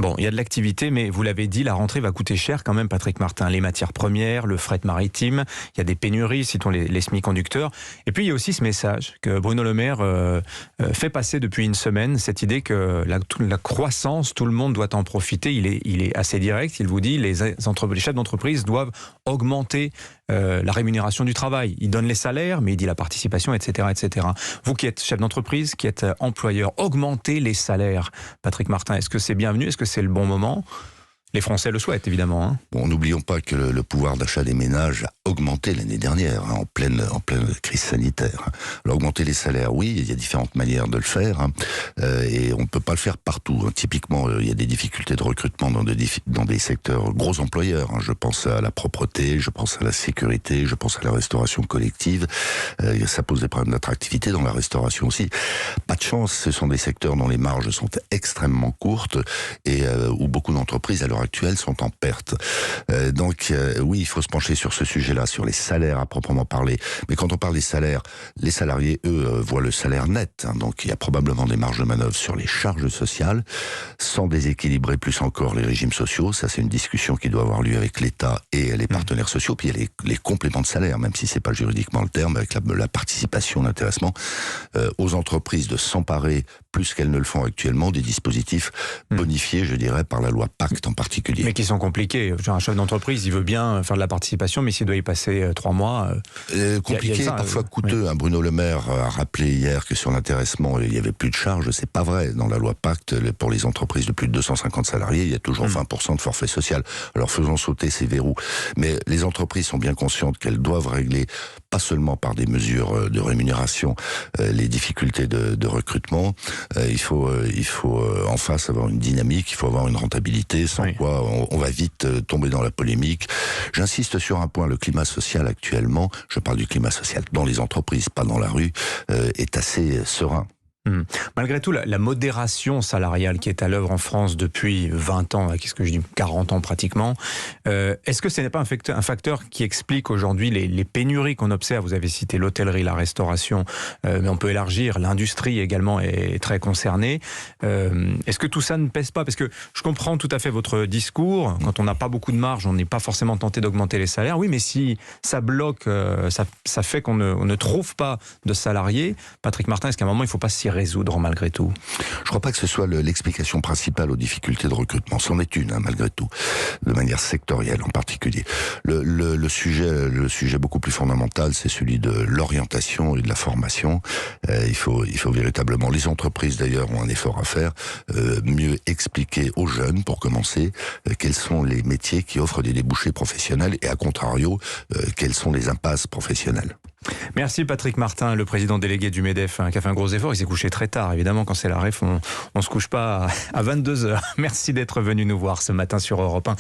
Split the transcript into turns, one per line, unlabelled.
Bon, il y a de l'activité, mais vous l'avez dit, la rentrée va coûter cher quand même, Patrick Martin. Les matières premières, le fret maritime, il y a des pénuries, citons les semi-conducteurs. Et puis il y a aussi ce message que Bruno Le Maire fait passer depuis une semaine, cette idée que la croissance, tout le monde doit en profiter. Il est assez direct, il vous dit, les chefs d'entreprise doivent augmenter la rémunération du travail. Il donne les salaires, mais il dit la participation, etc., etc. Vous qui êtes chef d'entreprise, qui êtes employeur, augmentez les salaires. Patrick Martin, est-ce que c'est bienvenu? Est-ce que c'est le bon moment? Les Français le souhaitent, évidemment. Hein.
Bon, n'oublions pas que le pouvoir d'achat des ménages a augmenté l'année dernière, en pleine crise sanitaire. Alors, augmenter les salaires, oui, il y a différentes manières de le faire, et on ne peut pas le faire partout. Typiquement, il y a des difficultés de recrutement dans des secteurs gros employeurs. Je pense à la propreté, je pense à la sécurité, je pense à la restauration collective. Ça pose des problèmes d'attractivité dans la restauration aussi. Pas de chance, ce sont des secteurs dont les marges sont extrêmement courtes et où beaucoup d'entreprises, à l'heure actuelle, sont en perte. Donc, oui, il faut se pencher sur ce sujet-là, sur les salaires à proprement parler. Mais quand on parle des salaires, les salariés, eux, voient le salaire net. Donc, il y a probablement des marges de manœuvre sur les charges sociales, sans déséquilibrer plus encore les régimes sociaux. Ça, c'est une discussion qui doit avoir lieu avec l'État et les partenaires sociaux. Puis, il y a les compléments de salaire, même si c'est pas juridiquement le terme, avec la participation, l'intéressement, aux entreprises de s'emparer, plus qu'elles ne le font actuellement, des dispositifs bonifiés, je dirais, par la loi Pacte en particulier.
Mais qui sont compliqués. Un chef d'entreprise, il veut bien faire de la participation, mais s'il doit y passer 3 mois...
compliqué, parfois coûteux. Oui. Bruno Le Maire a rappelé hier que sur l'intéressement, il n'y avait plus de charges. C'est pas vrai. Dans la loi Pacte, pour les entreprises de plus de 250 salariés, il y a toujours 20% de forfait social. Alors faisons sauter ces verrous. Mais les entreprises sont bien conscientes qu'elles doivent régler, pas seulement par des mesures de rémunération, les difficultés de recrutement. Il faut en face avoir une dynamique, il faut avoir une rentabilité, sans quoi on va vite tomber dans la polémique. J'insiste sur un point, le climat social actuellement, je parle du climat social dans les entreprises, pas dans la rue, est assez serein.
Malgré tout, la modération salariale qui est à l'œuvre en France depuis 20 ans, qu'est-ce que je dis, 40 ans pratiquement, est-ce que ce n'est pas un facteur qui explique aujourd'hui les pénuries qu'on observe? Vous avez cité l'hôtellerie, la restauration, mais on peut élargir, l'industrie également est très concernée. Est-ce que tout ça ne pèse pas? Parce que je comprends tout à fait votre discours, quand on n'a pas beaucoup de marge, on n'est pas forcément tenté d'augmenter les salaires. Oui, mais si ça bloque, ça fait qu'on ne trouve pas de salariés, Patrick Martin, est-ce qu'à un moment il ne faut pas s'y résoudre malgré tout?
Je crois pas que ce soit l'explication principale aux difficultés de recrutement. C'en est une, malgré tout, de manière sectorielle en particulier. Le sujet beaucoup plus fondamental, c'est celui de l'orientation et de la formation. Il faut véritablement, les entreprises d'ailleurs ont un effort à faire, mieux expliquer aux jeunes, pour commencer, quels sont les métiers qui offrent des débouchés professionnels et à contrario, quelles sont les impasses professionnelles.
Merci Patrick Martin, le président délégué du MEDEF, qui a fait un gros effort. Il s'est couché très tard. Évidemment, quand c'est la REF, on se couche pas à 22h. Merci d'être venu nous voir ce matin sur Europe 1.